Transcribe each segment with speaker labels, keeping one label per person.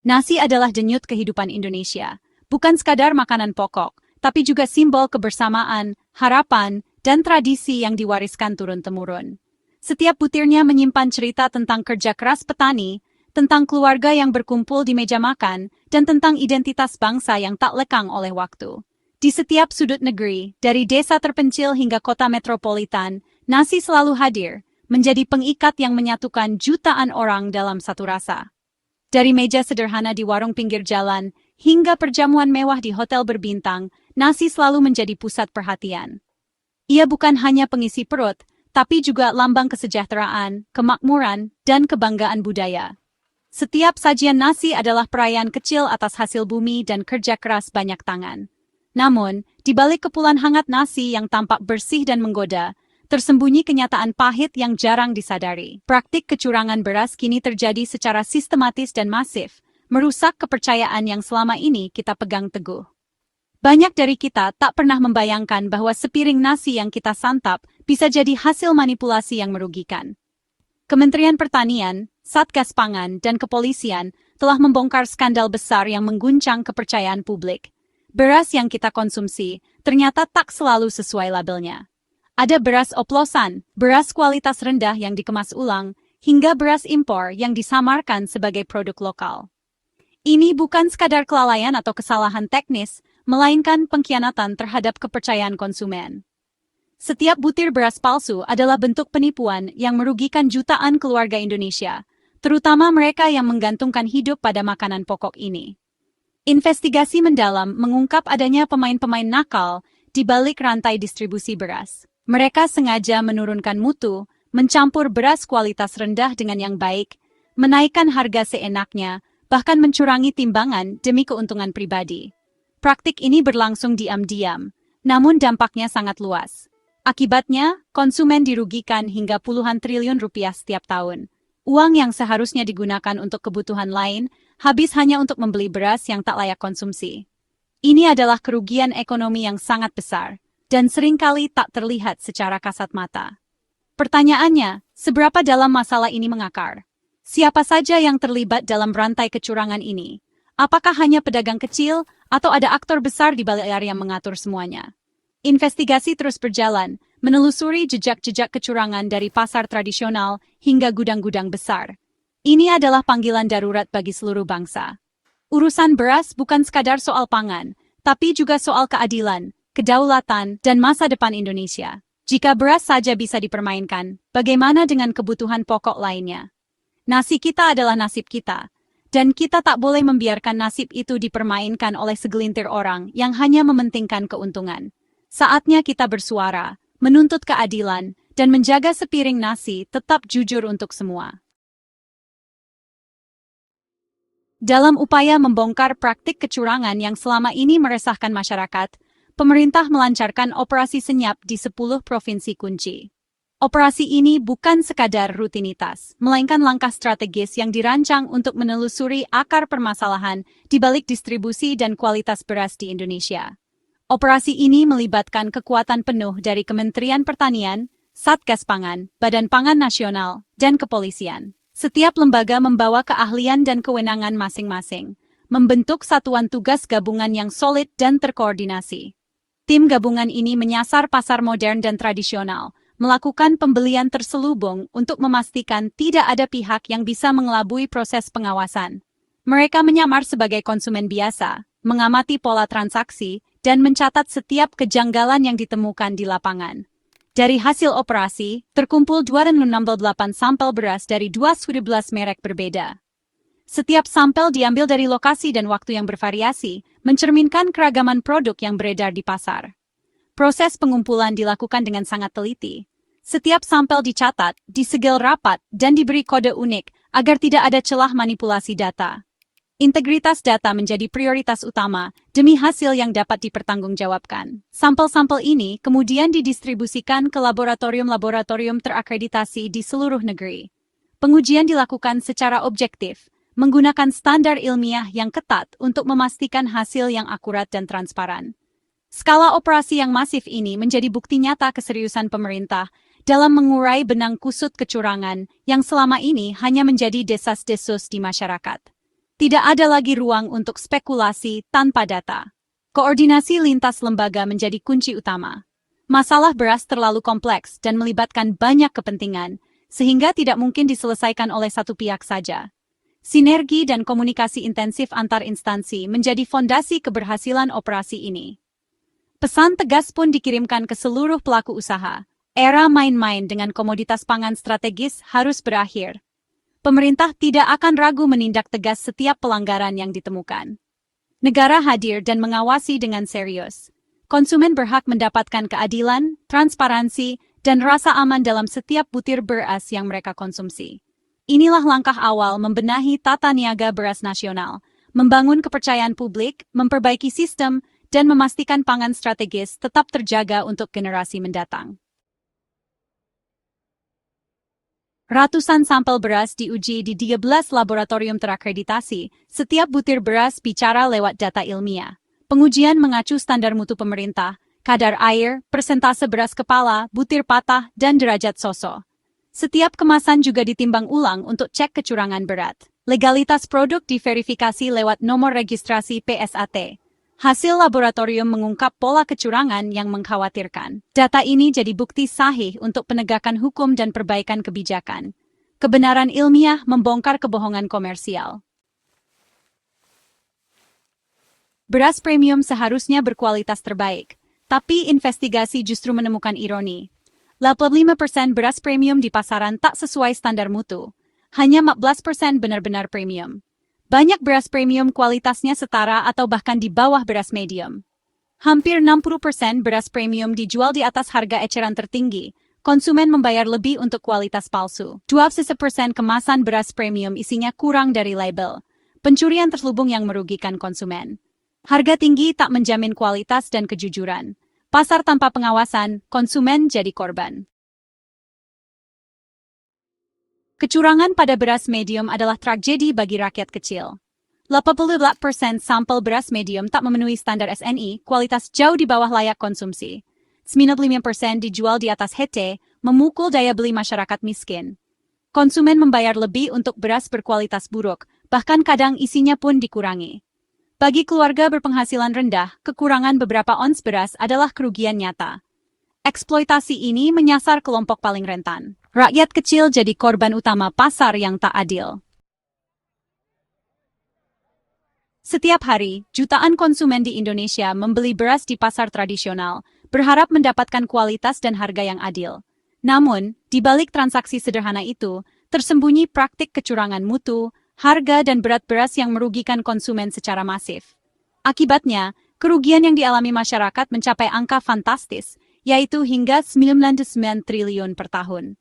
Speaker 1: Nasi adalah denyut kehidupan Indonesia, bukan sekadar makanan pokok, tapi juga simbol kebersamaan, harapan, dan tradisi yang diwariskan turun-temurun. Setiap butirnya menyimpan cerita tentang kerja keras petani, tentang keluarga yang berkumpul di meja makan, dan tentang identitas bangsa yang tak lekang oleh waktu. Di setiap sudut negeri, dari desa terpencil hingga kota metropolitan, nasi selalu hadir, menjadi pengikat yang menyatukan jutaan orang dalam satu rasa. Dari meja sederhana di warung pinggir jalan, hingga perjamuan mewah di hotel berbintang, nasi selalu menjadi pusat perhatian. Ia bukan hanya pengisi perut, tapi juga lambang kesejahteraan, kemakmuran, dan kebanggaan budaya. Setiap sajian nasi adalah perayaan kecil atas hasil bumi dan kerja keras banyak tangan. Namun, di balik kepulan hangat nasi yang tampak bersih dan menggoda, tersembunyi kenyataan pahit yang jarang disadari. Praktik kecurangan beras kini terjadi secara sistematis dan masif, merusak kepercayaan yang selama ini kita pegang teguh. Banyak dari kita tak pernah membayangkan bahwa sepiring nasi yang kita santap bisa jadi hasil manipulasi yang merugikan. Kementerian Pertanian, Satgas Pangan, dan Kepolisian telah membongkar skandal besar yang mengguncang kepercayaan publik. Beras yang kita konsumsi ternyata tak selalu sesuai labelnya. Ada beras oplosan, beras kualitas rendah yang dikemas ulang, hingga beras impor yang disamarkan sebagai produk lokal. Ini bukan sekadar kelalaian atau kesalahan teknis, melainkan pengkhianatan terhadap kepercayaan konsumen. Setiap butir beras palsu adalah bentuk penipuan yang merugikan jutaan keluarga Indonesia, terutama mereka yang menggantungkan hidup pada makanan pokok ini. Investigasi mendalam mengungkap adanya pemain-pemain nakal di balik rantai distribusi beras. Mereka sengaja menurunkan mutu, mencampur beras kualitas rendah dengan yang baik, menaikkan harga seenaknya, bahkan mencurangi timbangan demi keuntungan pribadi. Praktik ini berlangsung diam-diam, namun dampaknya sangat luas. Akibatnya, konsumen dirugikan hingga puluhan triliun rupiah setiap tahun. Uang yang seharusnya digunakan untuk kebutuhan lain, habis hanya untuk membeli beras yang tak layak konsumsi. Ini adalah kerugian ekonomi yang sangat besar, dan seringkali tak terlihat secara kasat mata. Pertanyaannya, seberapa dalam masalah ini mengakar? Siapa saja yang terlibat dalam rantai kecurangan ini? Apakah hanya pedagang kecil, atau ada aktor besar di balik layar yang mengatur semuanya? Investigasi terus berjalan, menelusuri jejak-jejak kecurangan dari pasar tradisional hingga gudang-gudang besar. Ini adalah panggilan darurat bagi seluruh bangsa. Urusan beras bukan sekadar soal pangan, tapi juga soal keadilan, kedaulatan, dan masa depan Indonesia. Jika beras saja bisa dipermainkan, bagaimana dengan kebutuhan pokok lainnya? Nasi kita adalah nasib kita, dan kita tak boleh membiarkan nasib itu dipermainkan oleh segelintir orang yang hanya mementingkan keuntungan. Saatnya kita bersuara, menuntut keadilan, dan menjaga sepiring nasi tetap jujur untuk semua. Dalam upaya membongkar praktik kecurangan yang selama ini meresahkan masyarakat, pemerintah melancarkan operasi senyap di 10 provinsi kunci. Operasi ini bukan sekadar rutinitas, melainkan langkah strategis yang dirancang untuk menelusuri akar permasalahan di balik distribusi dan kualitas beras di Indonesia. Operasi ini melibatkan kekuatan penuh dari Kementerian Pertanian, Satgas Pangan, Badan Pangan Nasional, dan Kepolisian. Setiap lembaga membawa keahlian dan kewenangan masing-masing, membentuk satuan tugas gabungan yang solid dan terkoordinasi. Tim gabungan ini menyasar pasar modern dan tradisional, melakukan pembelian terselubung untuk memastikan tidak ada pihak yang bisa mengelabui proses pengawasan. Mereka menyamar sebagai konsumen biasa, mengamati pola transaksi, dan mencatat setiap kejanggalan yang ditemukan di lapangan. Dari hasil operasi, terkumpul 268 sampel beras dari 12 merek berbeda. Setiap sampel diambil dari lokasi dan waktu yang bervariasi, mencerminkan keragaman produk yang beredar di pasar. Proses pengumpulan dilakukan dengan sangat teliti. Setiap sampel dicatat, disegel rapat, dan diberi kode unik agar tidak ada celah manipulasi data. Integritas data menjadi prioritas utama demi hasil yang dapat dipertanggungjawabkan. Sampel-sampel ini kemudian didistribusikan ke laboratorium-laboratorium terakreditasi di seluruh negeri. Pengujian dilakukan secara objektif, menggunakan standar ilmiah yang ketat untuk memastikan hasil yang akurat dan transparan. Skala operasi yang masif ini menjadi bukti nyata keseriusan pemerintah dalam mengurai benang kusut kecurangan yang selama ini hanya menjadi desas-desus di masyarakat. Tidak ada lagi ruang untuk spekulasi tanpa data. Koordinasi lintas lembaga menjadi kunci utama. Masalah beras terlalu kompleks dan melibatkan banyak kepentingan, sehingga tidak mungkin diselesaikan oleh satu pihak saja. Sinergi dan komunikasi intensif antar instansi menjadi fondasi keberhasilan operasi ini. Pesan tegas pun dikirimkan ke seluruh pelaku usaha. Era main-main dengan komoditas pangan strategis harus berakhir. Pemerintah tidak akan ragu menindak tegas setiap pelanggaran yang ditemukan. Negara hadir dan mengawasi dengan serius. Konsumen berhak mendapatkan keadilan, transparansi, dan rasa aman dalam setiap butir beras yang mereka konsumsi. Inilah langkah awal membenahi tata niaga beras nasional, membangun kepercayaan publik, memperbaiki sistem, dan memastikan pangan strategis tetap terjaga untuk generasi mendatang. Ratusan sampel beras diuji di 13 laboratorium terakreditasi. Setiap butir beras bicara lewat data ilmiah. Pengujian mengacu standar mutu pemerintah, kadar air, persentase beras kepala, butir patah, dan derajat soso. Setiap kemasan juga ditimbang ulang untuk cek kecurangan berat. Legalitas produk diverifikasi lewat nomor registrasi PSAT. Hasil laboratorium mengungkap pola kecurangan yang mengkhawatirkan. Data ini jadi bukti sahih untuk penegakan hukum dan perbaikan kebijakan. Kebenaran ilmiah membongkar kebohongan komersial. Beras premium seharusnya berkualitas terbaik, tapi investigasi justru menemukan ironi. 85% beras premium di pasaran tak sesuai standar mutu. Hanya 14% benar-benar premium. Banyak beras premium kualitasnya setara atau bahkan di bawah beras medium. Hampir 60% beras premium dijual di atas harga eceran tertinggi. Konsumen membayar lebih untuk kualitas palsu. 20% kemasan beras premium isinya kurang dari label. Pencurian terselubung yang merugikan konsumen. Harga tinggi tak menjamin kualitas dan kejujuran. Pasar tanpa pengawasan, konsumen jadi korban. Kecurangan pada beras medium adalah tragedi bagi rakyat kecil. 88% sampel beras medium tak memenuhi standar SNI, kualitas jauh di bawah layak konsumsi. 95% dijual di atas HT, memukul daya beli masyarakat miskin. Konsumen membayar lebih untuk beras berkualitas buruk, bahkan kadang isinya pun dikurangi. Bagi keluarga berpenghasilan rendah, kekurangan beberapa ons beras adalah kerugian nyata. Eksploitasi ini menyasar kelompok paling rentan. Rakyat kecil jadi korban utama pasar yang tak adil. Setiap hari, jutaan konsumen di Indonesia membeli beras di pasar tradisional, berharap mendapatkan kualitas dan harga yang adil. Namun, di balik transaksi sederhana itu, tersembunyi praktik kecurangan mutu, harga dan berat beras yang merugikan konsumen secara masif. Akibatnya, kerugian yang dialami masyarakat mencapai angka fantastis, yaitu hingga 99 triliun per tahun.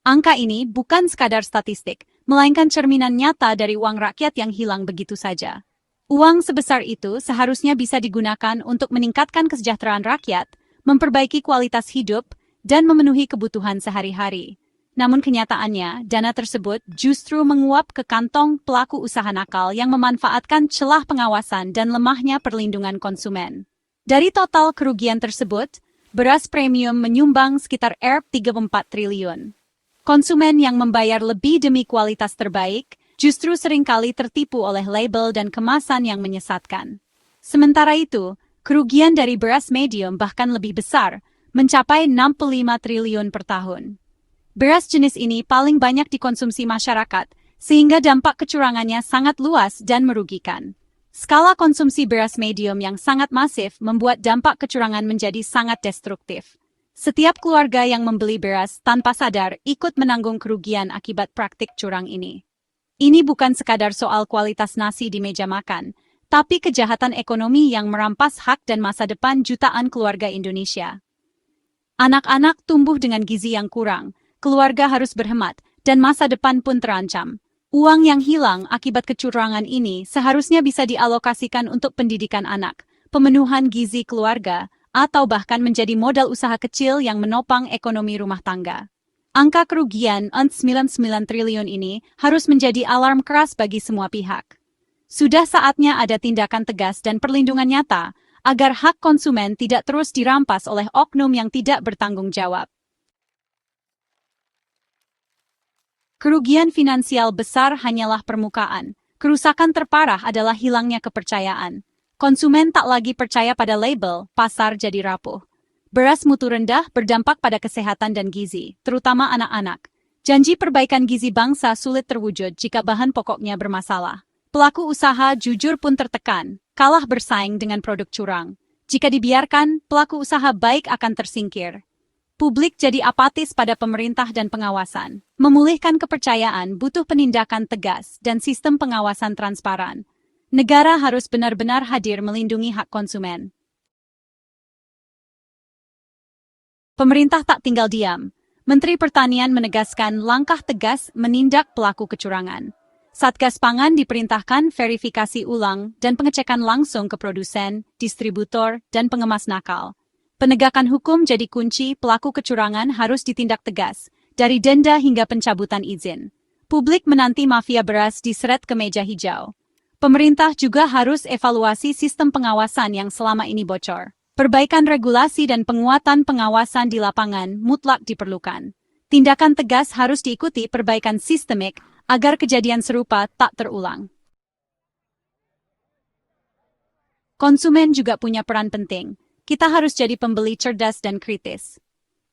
Speaker 1: Angka ini bukan sekadar statistik, melainkan cerminan nyata dari uang rakyat yang hilang begitu saja. Uang sebesar itu seharusnya bisa digunakan untuk meningkatkan kesejahteraan rakyat, memperbaiki kualitas hidup, dan memenuhi kebutuhan sehari-hari. Namun kenyataannya, dana tersebut justru menguap ke kantong pelaku usaha nakal yang memanfaatkan celah pengawasan dan lemahnya perlindungan konsumen. Dari total kerugian tersebut, beras premium menyumbang sekitar Rp34 triliun. Konsumen yang membayar lebih demi kualitas terbaik justru seringkali tertipu oleh label dan kemasan yang menyesatkan. Sementara itu, kerugian dari beras medium bahkan lebih besar, mencapai 65 triliun per tahun. Beras jenis ini paling banyak dikonsumsi masyarakat, sehingga dampak kecurangannya sangat luas dan merugikan. Skala konsumsi beras medium yang sangat masif membuat dampak kecurangan menjadi sangat destruktif. Setiap keluarga yang membeli beras tanpa sadar ikut menanggung kerugian akibat praktik curang ini. Ini bukan sekadar soal kualitas nasi di meja makan, tapi kejahatan ekonomi yang merampas hak dan masa depan jutaan keluarga Indonesia. Anak-anak tumbuh dengan gizi yang kurang, keluarga harus berhemat, dan masa depan pun terancam. Uang yang hilang akibat kecurangan ini seharusnya bisa dialokasikan untuk pendidikan anak, pemenuhan gizi keluarga, atau bahkan menjadi modal usaha kecil yang menopang ekonomi rumah tangga. Angka kerugian Rp99 triliun ini harus menjadi alarm keras bagi semua pihak. Sudah saatnya ada tindakan tegas dan perlindungan nyata agar hak konsumen tidak terus dirampas oleh oknum yang tidak bertanggung jawab. Kerugian finansial besar hanyalah permukaan. Kerusakan terparah adalah hilangnya kepercayaan. Konsumen tak lagi percaya pada label, pasar jadi rapuh. Beras mutu rendah berdampak pada kesehatan dan gizi, terutama anak-anak. Janji perbaikan gizi bangsa sulit terwujud jika bahan pokoknya bermasalah. Pelaku usaha jujur pun tertekan, kalah bersaing dengan produk curang. Jika dibiarkan, pelaku usaha baik akan tersingkir. Publik jadi apatis pada pemerintah dan pengawasan. Memulihkan kepercayaan butuh penindakan tegas dan sistem pengawasan transparan. Negara harus benar-benar hadir melindungi hak konsumen. Pemerintah tak tinggal diam. Menteri Pertanian menegaskan langkah tegas menindak pelaku kecurangan. Satgas Pangan diperintahkan verifikasi ulang dan pengecekan langsung ke produsen, distributor, dan pengemas nakal. Penegakan hukum jadi kunci, pelaku kecurangan harus ditindak tegas, dari denda hingga pencabutan izin. Publik menanti mafia beras diseret ke meja hijau. Pemerintah juga harus evaluasi sistem pengawasan yang selama ini bocor. Perbaikan regulasi dan penguatan pengawasan di lapangan mutlak diperlukan. Tindakan tegas harus diikuti perbaikan sistemik agar kejadian serupa tak terulang. Konsumen juga punya peran penting. Kita harus jadi pembeli cerdas dan kritis.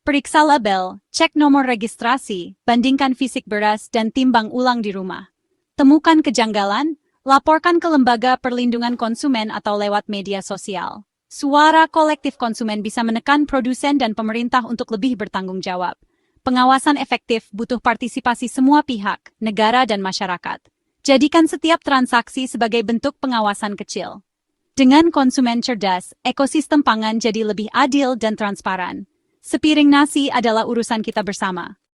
Speaker 1: Periksa label, cek nomor registrasi, bandingkan fisik beras dan timbang ulang di rumah. Temukan kejanggalan, laporkan ke lembaga perlindungan konsumen atau lewat media sosial. Suara kolektif konsumen bisa menekan produsen dan pemerintah untuk lebih bertanggung jawab. Pengawasan efektif butuh partisipasi semua pihak, negara dan masyarakat. Jadikan setiap transaksi sebagai bentuk pengawasan kecil. Dengan konsumen cerdas, ekosistem pangan jadi lebih adil dan transparan. Sepiring nasi adalah urusan kita bersama.